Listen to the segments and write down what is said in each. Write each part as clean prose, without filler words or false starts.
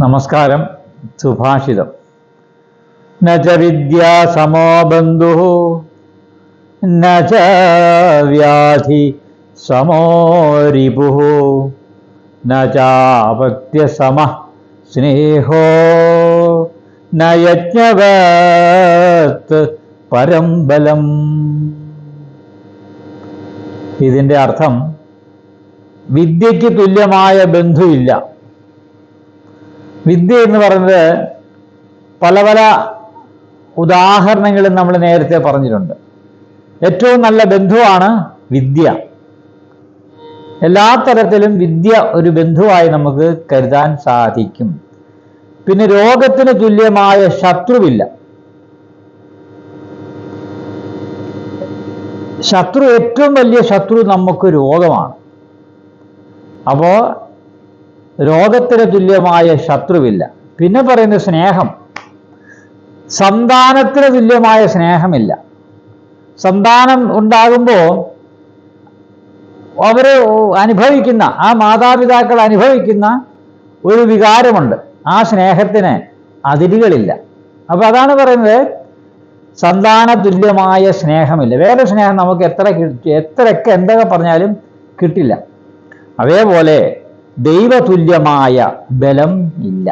നമസ്കാരം. സുഭാഷിതം. ന ച വിദ്യാ സമോ ബന്ധുഃ ന ച വ്യാധി സമോ രിപുഃ ന ചാപത്യ സമഃ സ്നേഹോ ന യജ്ഞവത് പരം ബലം. ഇതിൻ്റെ അർത്ഥം, വിദ്യയ്ക്ക് തുല്യമായ ബന്ധുവില്ല. വിദ്യ എന്ന് പറയുന്നത് പല പല ഉദാഹരണങ്ങളും നമ്മൾ നേരത്തെ പറഞ്ഞിട്ടുണ്ട്. ഏറ്റവും നല്ല ബന്ധുവാണ് വിദ്യ. എല്ലാ തരത്തിലും വിദ്യ ഒരു ബന്ധുവായി നമുക്ക് കരുതാൻ സാധിക്കും. പിന്നെ രോഗത്തിന് തുല്യമായ ശത്രുവില്ല. ഏറ്റവും വലിയ ശത്രു നമുക്ക് രോഗമാണ്. അപ്പോൾ രോഗത്തിന് തുല്യമായ ശത്രുവില്ല. പിന്നെ പറയുന്ന സ്നേഹം. സന്താനത്തിന് തുല്യമായ സ്നേഹമില്ല. സന്താനം ഉണ്ടാകുമ്പോൾ അവർ അനുഭവിക്കുന്ന, ആ മാതാപിതാക്കൾ അനുഭവിക്കുന്ന ഒരു വികാരമുണ്ട്. ആ സ്നേഹത്തിന് അതിരുകളില്ല. അപ്പോൾ അതാണ് പറയുന്നത്, സന്താന തുല്യമായ സ്നേഹമില്ല. വേറെ സ്നേഹം നമുക്ക് എത്രയൊക്കെ എന്തൊക്കെ പറഞ്ഞാലും കിട്ടില്ല. അതേപോലെ ദൈവതുല്യമായ ബലം ഇല്ല.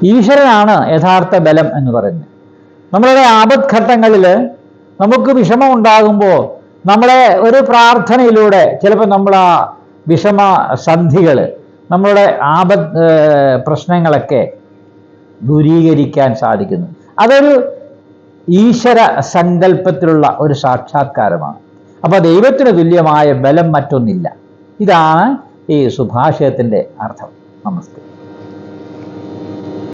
ഈശ്വരനാണ് യഥാർത്ഥ ബലം എന്ന് പറയുന്നത്. നമ്മളുടെ ആപത്ഘട്ടങ്ങളിൽ നമുക്ക് വിഷമം ഉണ്ടാകുമ്പോൾ നമ്മളെ ഒരു പ്രാർത്ഥനയിലൂടെ ചിലപ്പോൾ നമ്മൾ ആ വിഷമ സന്ധികൾ, നമ്മളുടെ പ്രശ്നങ്ങളൊക്കെ ദൂരീകരിക്കാൻ സാധിക്കുന്നു. അതൊരു ഈശ്വര സങ്കല്പത്തിലുള്ള ഒരു സാക്ഷാത്കാരമാണ്. അപ്പോൾ ദൈവത്തിന് തുല്യമായ ബലം മറ്റൊന്നില്ല. ഇതാണ് ഈ സുഭാഷിതത്തിൻ്റെ അർത്ഥം. നമസ്തേ.